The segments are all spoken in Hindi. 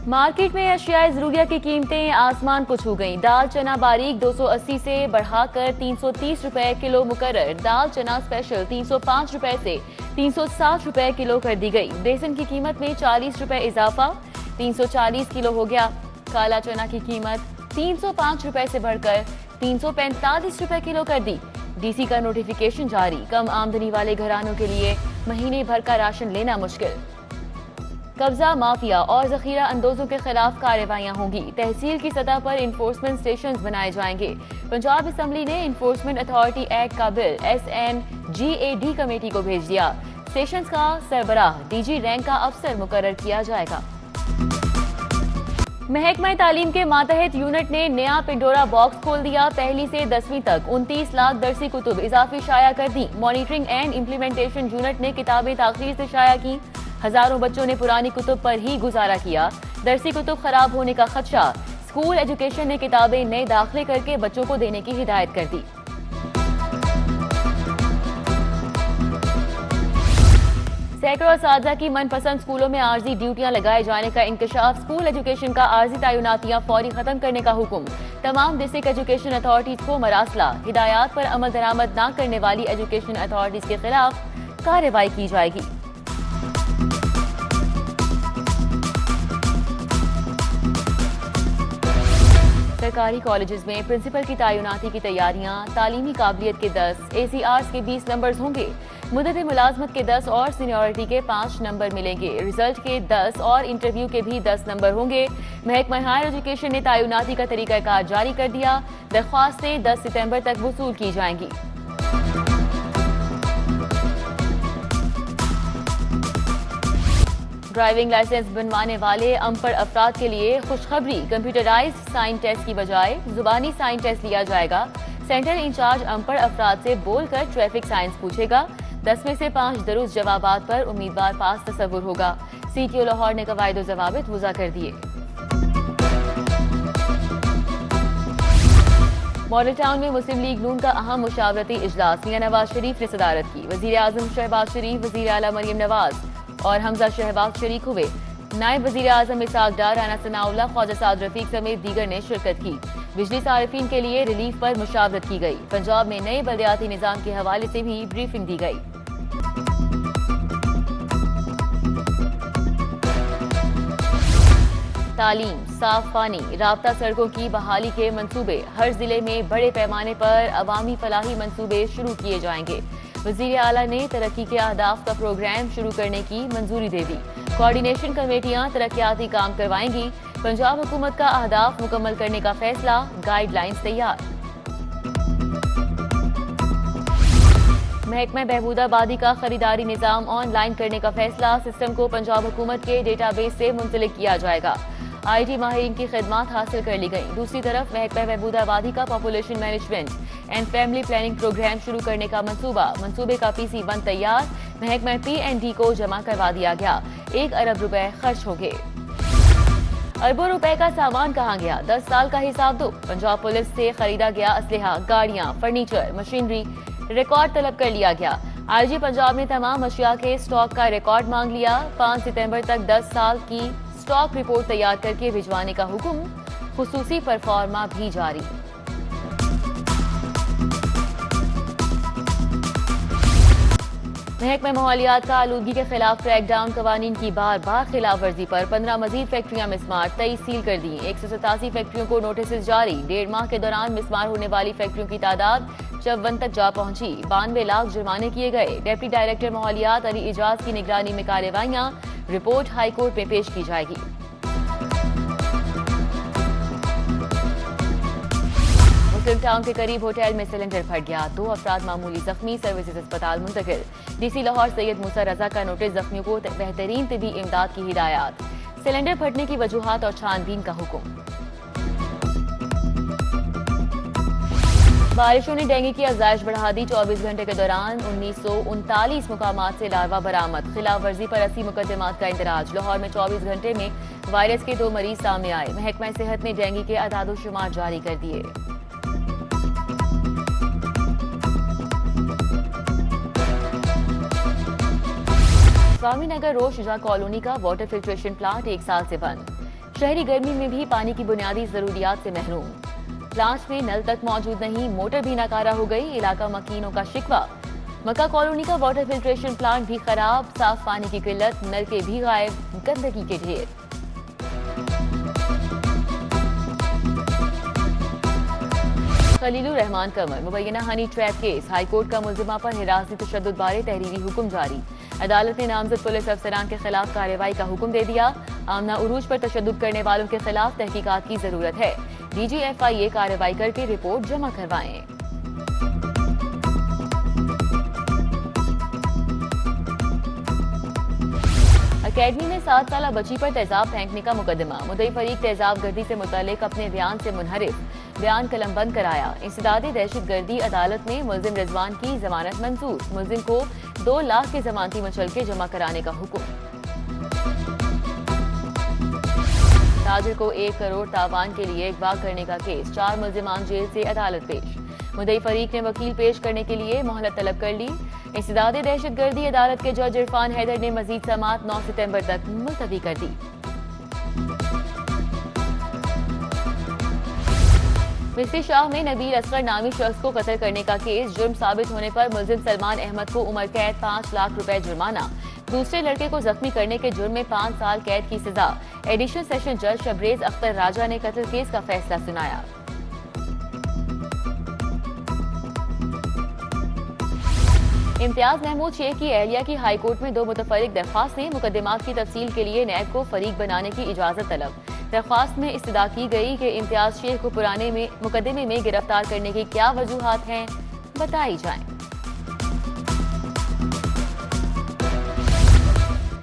मार्केट में अशियाए जरूरिया की कीमतें आसमान को छू गईं। दाल चना बारीक 280 से बढ़ाकर 330 रुपए किलो मुकर्रर। दाल चना स्पेशल 305 रुपए से 360 रुपए किलो कर दी गई। बेसन की कीमत में 40 रुपए इजाफा, 340 किलो हो गया। काला चना की कीमत 305 रुपए से बढ़कर 345 रुपए किलो कर दी। डीसी का नोटिफिकेशन जारी। कम आमदनी वाले घरानों के लिए महीने भर का राशन लेना मुश्किल। कब्जा माफिया और जखीरा अंदोजों के खिलाफ कार्रवाइयां होंगी। तहसील की सतह पर इन्फोर्समेंट स्टेशन बनाए जाएंगे। पंजाब असम्बली ने इन्फोर्समेंट अथॉरिटी एक्ट का बिल SNGAD कमेटी को भेज दिया। स्टेशन का सरबराह DG रैंक का अफसर मुकर्रर किया जाएगा। महकमा तालीम के मातहत यूनिट ने नया पिंडोरा बॉक्स खोल दिया। पहली से 10वीं तक 29 लाख दरसी कुतुब इजाफी शाया कर दी। मॉनिटरिंग एंड इम्प्लीमेंटेशन यूनिट ने किताबें ताखीर से शाया की। हजारों बच्चों ने पुरानी कुतुब पर ही गुजारा किया। दरसी कुतुब खराब होने का खदशा। स्कूल एजुकेशन ने किताबें नए दाखिले करके बच्चों को देने की हिदायत कर दी। सैकड़ों असातिज़ा की मनपसंद स्कूलों में आर्जी ड्यूटियां लगाए जाने का इंकशाफ। स्कूल एजुकेशन का आर्जी तैनातियां फौरी खत्म करने का हुक्म। तमाम डिस्ट्रिक्ट एजुकेशन अथॉरिटीज को मरासला। हिदायत पर अमल दरामद न करने वाली एजुकेशन अथॉरिटीज के खिलाफ कार्रवाई की जाएगी। सरकारी कॉलेजेस में प्रिंसिपल की तैनाती की तैयारियां। तालीमी काबिलियत के 10, ACRs के 20 नंबर्स होंगे। मुद्दत मुलाजमत के 10 और सीनियरिटी के 5 नंबर मिलेंगे। रिजल्ट के 10 और इंटरव्यू के भी 10 नंबर होंगे। महकमा हायर एजुकेशन ने तैनाती का तरीकाकार जारी कर दिया। दरख्वास्तें 10 सितंबर तक वसूल की जाएंगी। ड्राइविंग लाइसेंस बनवाने वाले अनपढ़ अफराद के लिए खुशखबरी। कंप्यूटराइज्ड साइन टेस्ट की बजाय जुबानी साइन टेस्ट लिया जाएगा। सेंटर इंचार्ज अनपढ़ अफराद से बोलकर ट्रैफिक साइंस पूछेगा। 10 में से 5 दुरुस्त जवाबात पर उम्मीदवार पास तस्वुर होगा। CTO लाहौर ने कवायद जवाबित वज़ा कर दिए। मॉडल टाउन में मुस्लिम लीग नून का अहम मुशावरती इजलास। मियां नवाज शरीफ ने सदारत की। वजीर आजम शहबाज शरीफ, वजीर आला मरियम नवाज और हमजा शहबाज शरीक हुए। नायब वजीर आजम इसाक डार, राना सनाउल्लाह, ख्वाजा साद रफीक समेत दीगर ने शिरकत की। बिजली सारिफीन के लिए रिलीफ पर मुशावरत की गई। पंजाब में नए बल्दियाती निजाम के हवाले से भी ब्रीफिंग दी गई। तालीम, साफ पानी, राब्ता सड़कों की बहाली के मंसूबे। हर जिले में बड़े पैमाने पर अवामी फलाही मंसूबे शुरू किए जाएंगे। वजीर आला ने तरक्की के अहदाफ का प्रोग्राम शुरू करने की मंजूरी दे दी। कोऑर्डिनेशन कमेटियां तरक्याती काम करवाएंगी। पंजाब हुकूमत का अहदाफ मुकम्मल करने का फैसला। गाइडलाइंस तैयार। महकमा बहबूदाबादी का खरीदारी निजाम ऑनलाइन करने का फैसला। सिस्टम को पंजाब हुकूमत के डेटाबेस से मुंसलिक किया जाएगा। IT माहिरीन की खिदमात हासिल कर ली गई। दूसरी तरफ महकमा बहबूदाबादी का population management and family planning programme शुरू करने का मंसूबे का PC1 तैयार। महकमा P&D को जमा करवा दिया गया। 1 अरब रुपए खर्च हो गए। अरबों रुपए का सामान कहाँ गया? 10 साल का हिसाब दो। पंजाब पुलिस से खरीदा गया असलहा, गाड़ियां, फर्नीचर, मशीनरी रिकॉर्ड तलब कर लिया गया। IG पंजाब ने तमाम अशिया के स्टॉक का रिकॉर्ड मांग लिया। 5 सितंबर तक 10 साल की स्टॉक रिपोर्ट तैयार करके भिजवाने का हुक्म। खुसूसी परफॉर्मा भी जारी। महकमा माहौलियात का आलूदगी के खिलाफ क्रैकडाउन। कवानीन की बार बार खिलाफ वर्जी पर 15 मजीद फैक्ट्रियां मिसमार 23 सील कर दी। 187 फैक्ट्रियों को नोटिस जारी। 1.5 माह के दौरान मिसमार होने वाली फैक्ट्रियों की तादाद 54 तक जा पहुंची। 92 लाख जुर्माने किए गए। डिप्टी डायरेक्टर माहौलियात अली इजाज की निगरानी में कार्रवाइयां। रिपोर्ट हाईकोर्ट में पेश की जाएगी। मुस्लिम टाउन के करीब होटल में सिलेंडर फट गया। 2 अफराद मामूली जख्मी, सर्विसेज अस्पताल मुंतकिल। DC लाहौर सैयद मूसा रजा का नोटिस। जख्मियों को बेहतरीन तिबी इमदाद की हिदायत। सिलेंडर फटने की वजूहात और छानबीन का हुक्म। बारिशों ने डेंगू की अफजाइश बढ़ा दी। 24 घंटे के दौरान 1939 मुकामात से लार्वा बरामद। खिलाफ वर्जी पर 80 मुकदमात का इंदराज। लाहौर में 24 घंटे में वायरस के 2 मरीज सामने आए। महकमा सेहत ने डेंगू के अदाद-ओ-शुमार जारी कर दिए। स्वामीनगर रोड शुजा कॉलोनी का वाटर फिल्ट्रेशन प्लांट 1 साल से बंद। शहरी गर्मी में भी पानी की बुनियादी जरूरियात से महरूम। प्लांट में नल तक मौजूद नहीं, मोटर भी नाकारा हो गई, इलाका मकीनों का शिकवा। मक्का कॉलोनी का वाटर फिल्ट्रेशन प्लांट भी खराब, साफ पानी की किल्लत, नलके भी गायब, गंदगी के ढेर। खलीलुर रहमान कमर मुबैना हनी ट्रैप केस, हाईकोर्ट का मुल्जिमा पर हिरासती तशद्दुद बारे तहरीरी हुक्म जारी। अदालत ने नामजद पुलिस अफसरान के खिलाफ कार्रवाई का हुक्म दे दिया। आमना उरूज पर तशद्दुद करने वालों के खिलाफ तहकीकात की जरूरत है। DGFIA कार्रवाई करके रिपोर्ट जमा करवाएं। अकेडमी में 7 साला बच्ची पर तेजाब फेंकने का मुकदमा, मुद्दई फरीक तेजाब गर्दी से मुतालिक अपने बयान से मुनहरिफ, बयान कलमबंद कराया। इंसदादे दहशतगर्दी अदालत ने मुल्जिम रिजवान की जमानत मंजूर, मुल्जिम को 2 लाख के जमानती मुचलके जमा कराने का हुक्म। ताजिर को 1 करोड़ तावान के लिए अगवा करने का केस, 4 मुल्जिमान जेल से अदालत पेश। मुद्दई फरीक ने वकील पेश करने के लिए मोहलत तलब कर ली। इंसदादे दहशतगर्दी अदालत के जज इरफान हैदर ने मजीद समाअत 9 सितंबर तक मुलतवी कर दी। मिस्री शाह में नबील असगर नामी शख्स को कत्ल करने का केस, जुर्म साबित होने पर मुल्जिम सलमान अहमद को उम्र कैद, 5 लाख रुपए जुर्माना। दूसरे लड़के को जख्मी करने के जुर्म में 5 साल कैद की सजा। एडिशनल सेशन जज शबरेज अख्तर राजा ने कत्ल केस का फैसला सुनाया। इम्तियाज महमूद शेख की एहलिया की हाईकोर्ट में 2 मुतफरिक दरख्वास्तें, मुकदमात की तफसील के लिए नैब को फरीक बनाने की इजाजत तलब। दरख्वास्त में इस्तदा की गई कि इम्तियाज शेख को पुराने मुकदमे में गिरफ्तार करने की क्या वजूहात हैं, बताई जाएं।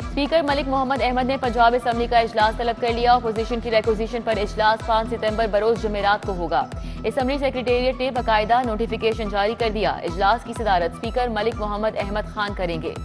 स्पीकर मलिक मोहम्मद अहमद ने पंजाब असम्बली का इजलास तलब कर लिया। अपोजिशन की रिक्वेजिशन पर इजलास 5 सितंबर बरोज जुमेरात को होगा। असम्बली सेक्रेटेरिएट ने बाकायदा नोटिफिकेशन जारी कर दिया। इजलास की सदारत स्पीकर मलिक मोहम्मद अहमद खान करेंगे।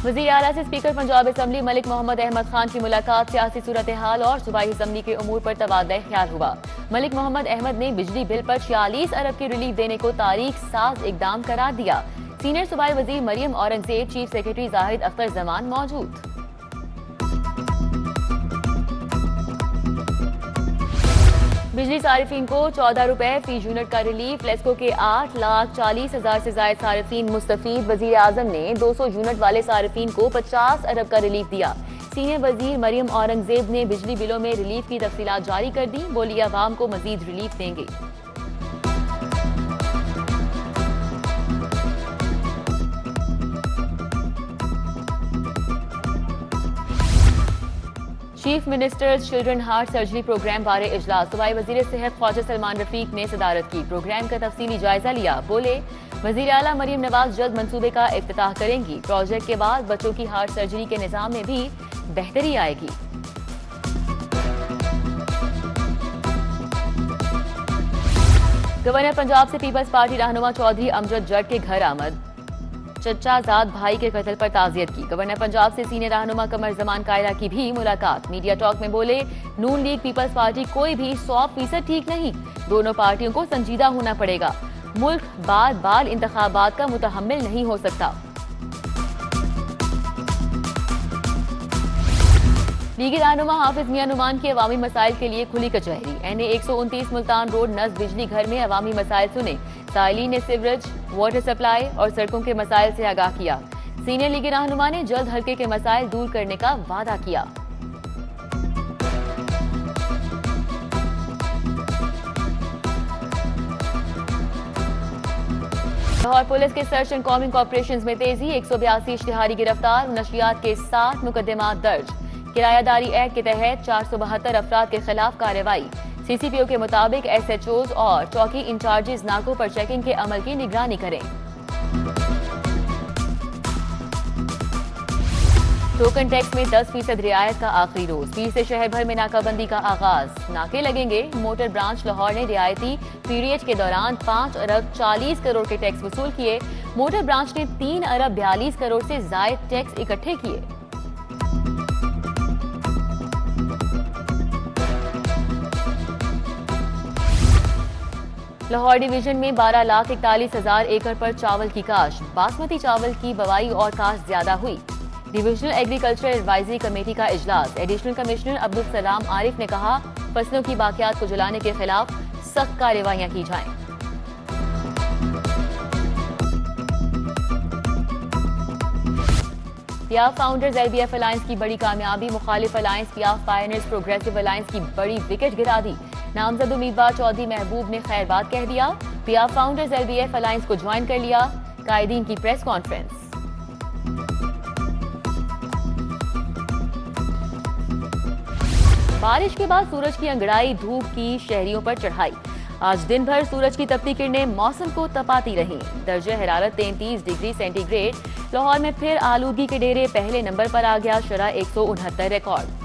वज़ीर आला से स्पीकर पंजाब असम्बली मलिक मोहम्मद अहमद खान की मुलाकात, सियासी सूरत हाल और सूबाई असम्बली के उमूर पर तबादला ख्याल हुआ। मलिक मोहम्मद अहमद ने बिजली बिल पर 46 अरब की रिलीफ देने को तारीख साज इकदाम करार दिया। सीनियर सूबाई वजीर मरियम औरंगजेब, चीफ सेक्रेटरी जाहिद अख्तर जमान मौजूद। बिजली सारिफीन को 14 रुपए फी यूनिट का रिलीफ, लेस्को के 8,40,000 से ज्यादा सारिफीन मुस्तफीद। वजीर आजम ने 200 यूनिट वाले सारिफीन को 50 अरब का रिलीफ दिया। सीनियर वजीर मरियम औरंगजेब ने बिजली बिलों में रिलीफ की तफसीलात जारी कर दी, बोली आवाम को मजीद रिलीफ देंगे। Chief minister's children heart surgery programme बारे इजलास, सूबाई वजीर सेहत ख्वाजा सलमान रफीक ने सदारत की। प्रोग्राम का तफसीली जायजा लिया, बोले वजीर आला मरियम नवाज जल्द मंसूबे का इफ्तिताह करेंगी। प्रोजेक्ट के बाद बच्चों की हार्ट सर्जरी के निजाम में भी बेहतरी आएगी। गवर्नर पंजाब से पीपल्स पार्टी रहनुमा चौधरी अमजद जट के घर आमद, चचाजाद भाई के कत्ल पर ताजियत की। गवर्नर पंजाब से सीनियर रहनुमा कमर जमान कायरा की भी मुलाकात। मीडिया टॉक में बोले नून लीग पीपल्स पार्टी कोई भी 100% ठीक नहीं, दोनों पार्टियों को संजीदा होना पड़ेगा। मुल्क बार बार इंतखाबात का मुतहम्मिल नहीं हो सकता। लीगी रहनुमा हाफिज मियां नुमान की अवामी मसाइल के लिए खुली कचहरी। NA 129 मुल्तान रोड नज़ बिजली घर में अवामी मसाइल सुने। साइली ने सीवरेज, वाटर सप्लाई और सड़कों के मसाइल से आगाह किया। सीनियर लीगी रहनुमा ने जल्द हल्के के मसाइल दूर करने का वादा किया। लाहौर पुलिस के सर्च एंड कॉमिंग ऑपरेशंस में तेजी, 182 इश्तिहारी गिरफ्तार, नशियात के 7 मुकदमात दर्ज। किरायादारी एक्ट के तहत 472 अफराद के खिलाफ कार्रवाई। CCPO के मुताबिक SHOs और चौकी इंचार्जेस नाकों पर चेकिंग के अमल की निगरानी करें। टोकन टैक्स में 10% रियायत का आखिरी रोज, पीर से शहर भर में नाकाबंदी का आगाज। नाके लगेंगे। मोटर ब्रांच लाहौर ने रियायती पीरियड के दौरान 5 अरब 40 करोड़ के टैक्स वसूल किए। मोटर ब्रांच ने 3 अरब 42 करोड़ से जायद टैक्स इकट्ठे किए। लाहौर डिवीजन में 12,41,000 एकड़ पर चावल की काश्त। बासमती चावल की बवाई और काश्त ज्यादा हुई। डिविजनल एग्रीकल्चर एडवाइजरी कमेटी का इजलास। एडिशनल कमिश्नर अब्दुल सलाम आरिफ ने कहा, फसलों की बाकियात को जलाने के खिलाफ सख्त कार्रवाइयां की जाएं। पियाफ फाउंडर्स एलबीएफ अलायंस की बड़ी कामयाबी। मुखालिफ अलायंस पियाफ पायनियर्स प्रोग्रेसिव अलायंस की बड़ी विकेट गिरा दी। नामजद उम्मीदवार चौधरी महबूब ने खैरबाद कह दिया। पियाफ फाउंडर्स एलबीएफ अलायंस को ज्वाइन कर लिया। कायदीन की प्रेस कॉन्फ्रेंस। बारिश के बाद सूरज की अंगड़ाई, धूप की शहरियों पर चढ़ाई। आज दिन भर सूरज की तपती किरणें मौसम को तपाती रहीं। दर्जे हरारत 33 डिग्री सेंटीग्रेड। लाहौर में फिर आलूगी के डेरे पहले नंबर पर आ गया। शरह 169 रिकॉर्ड।